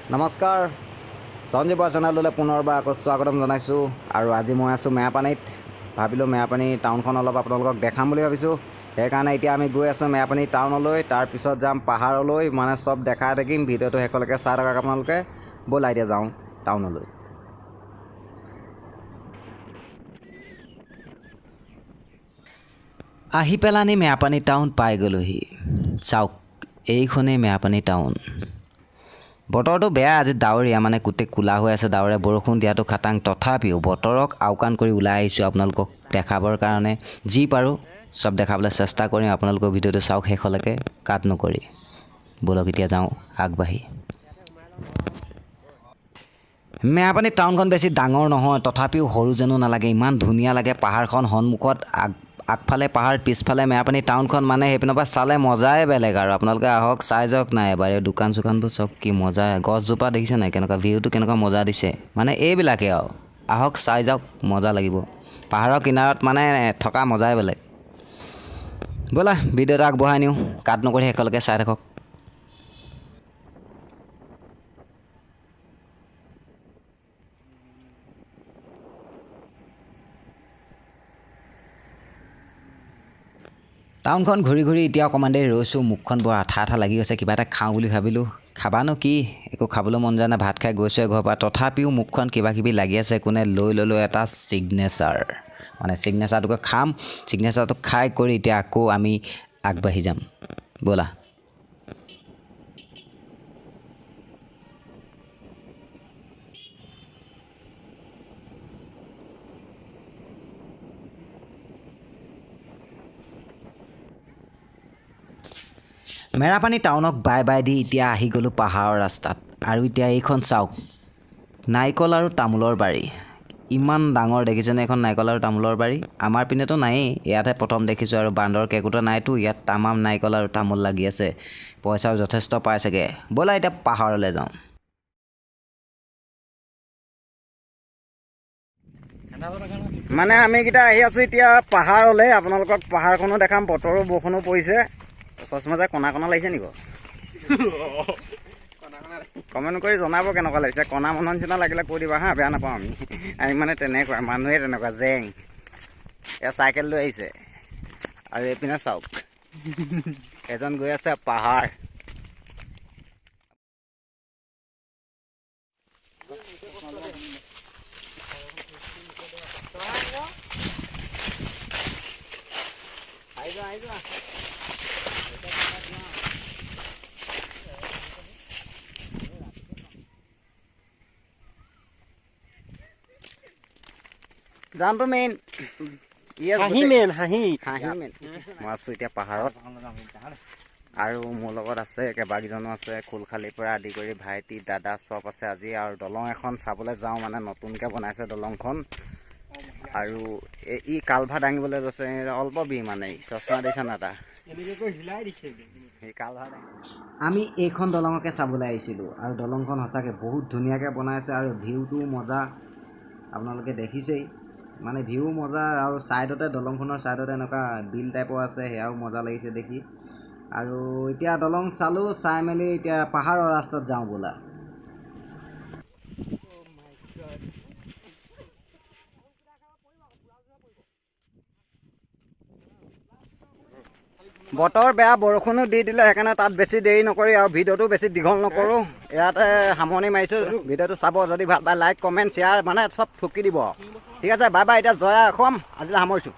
নমস্কাৰ সঞ্জীৱ চেনেললৈ পুনৰবাৰ আকৌ স্বাগতম জনাইছোঁ আৰু আজি মই আছোঁ মেৰাপানীত ভাবিলোঁ মেৰাপানী টাউনখন অলপ আপোনালোকক দেখাম বুলি ভাবিছোঁ সেইকাৰণে এতিয়া আমি গৈ আছোঁ মেৰাপানী টাউনলৈ তাৰপিছত যাম পাহাৰলৈ মানে সব দেখাই থাকিম ভিডিঅ'টো শেষলৈকে চাই থাকক আপোনালোকে ব'লা এতিয়া যাওঁ টাউনলৈ আহি পেলানি মেৰাপানী টাউন পাই গ'লোহি চাওক এইখনেই মেৰাপানী টাউন বতৰটো বেয়া আজি ডাৱৰীয়া মানে গোটেই কোলা হৈ আছে ডাৱৰে বৰষুণ দিয়াটো খাটাং তথাপিও বতৰক আওকাণ কৰি ওলাই আহিছোঁ আপোনালোকক দেখাবৰ কাৰণে যি পাৰোঁ সব দেখাবলৈ চেষ্টা কৰিম আপোনালোকৰ ভিডিঅ'টো চাওক শেষলৈকে কাট নকৰি বলক এতিয়া যাওঁ আগবাঢ়ি মেৰাপানী টাউনখন বেছি ডাঙৰ নহয় তথাপিও সৰু যেনো নালাগে ইমান ধুনীয়া লাগে পাহাৰখন সন্মুখত আগফালে পাহাৰ পিছফালে মেৰাপানী টাউনখন মানে সেইপিনৰ পৰা চালে মজাই বেলেগ আৰু আপোনালোকে আহক চাই যাওক নাই এবাৰ এই দোকান চোকানবোৰ চব কি মজা গছজোপা দেখিছে নাই কেনেকুৱা ভিউটো কেনেকুৱা মজা দিছে মানে এইবিলাকে আৰু আহক চাই যাওক মজা লাগিব পাহাৰৰ কিনাৰত মানে থকা মজাই বেলেগ ব'লা ভিডিঅ'টো আগবঢ়াই নিওঁ কাট নকৰি শেষলৈকে চাই থাকক টাউনখন ঘূৰি ঘূৰি এতিয়া অকণমান দেৰি ৰৈছোঁ মুখখন বৰ আঠা আঠা লাগি গৈছে কিবা এটা খাওঁ বুলি ভাবিলোঁ খাবানো কি একো খাবলৈ মন যোৱা নাই ভাত খাই গৈছোঁ ঘৰৰ পৰা তথাপিও মুখখন কিবা কিবি লাগি আছে কোনে লৈ ল'লোঁ এটা ছিগনেচাৰ মানে ছিগনেচাৰটোকে খাম ছিগনেচাৰটো খাই কৰি এতিয়া আকৌ আমি আগবাঢ়ি যাম ব'লা মেৰাপানী টাউনক বাই বাই দি এতিয়া আহি গ'লোঁ পাহাৰৰ ৰাস্তাত আৰু এতিয়া এইখন চাওক নাৰিকল আৰু তামোলৰ বাৰী ইমান ডাঙৰ দেখিছেনে এখন নাৰিকল আৰু তামোলৰ বাৰী আমাৰ পিনেতো নায়েই ইয়াতহে প্ৰথম দেখিছোঁ আৰু বান্দৰ কেঁকুটা নাইতো ইয়াত তামাম নাৰিকল আৰু তামোল লাগি আছে পইচাও যথেষ্ট পাই চাগে ব'লা এতিয়া পাহাৰলৈ যাওঁ মানে আমিকেইটা আহি আছোঁ এতিয়া পাহাৰলৈ আপোনালোকক পাহাৰখনো দেখাম বতৰো বৰষুণো পৰিছে চচমা যে কণা কণা লাগিছে নেকি কমেণ্ট কৰি জনাব কেনেকুৱা লাগিছে কণা মানুহৰ নিচিনা লাগিলে কৈ দিবা হা বেয়া নাপাওঁ আমি মানে তেনেকুৱা মানুহে তেনেকুৱা জেং এয়া চাইকেল লৈ আহিছে আৰু এইপিনে চাওক এজন গৈ আছে পাহাৰ জানটো মেইন হাঁহি মেইন মই আছোঁ এতিয়া পাহাৰত আৰু মোৰ লগত আছে কেইবাকেইজনো আছে খোলখালিৰ পৰা আদি কৰি ভাইটি দাদা চব আছে আজি আৰু দলং এখন চাবলৈ যাওঁ মানে নতুনকৈ বনাইছে দলংখন আৰু ই কালভা দাঙিবলৈ গৈছে অল্প বি মানে চচমা দিছে না এটা আমি এইখন দলঙকে চাবলৈ আহিছিলোঁ আৰু দলংখন সঁচাকৈ বহুত ধুনীয়াকৈ বনাইছে আৰু ভিউটো মজা আপোনালোকে দেখিছেই মানে ভিউ মজা আৰু ছাইডতে দলংখনৰ ছাইডতে এনেকুৱা বিল টাইপৰ আছে সেয়াও মজা লাগিছে দেখি আৰু এতিয়া দলং চালোঁ চাই মেলি এতিয়া পাহাৰৰ ৰাস্তাত যাওঁ বোলা বতৰ বেয়া বৰষুণো দি দিলে সেইকাৰণে তাত বেছি দেৰি নকৰি আৰু ভিডিঅ'টো বেছি দীঘল নকৰোঁ ইয়াতে সামৰণি মাৰিছোঁ ভিডিঅ'টো চাব যদি ভাল পায় লাইক কমেণ্ট শ্বেয়াৰ মানে চব ঠুকি দিব ঠিক আছে বাই বাই এতিয়া জয়া অসম আজিলৈ সামৰিছোঁ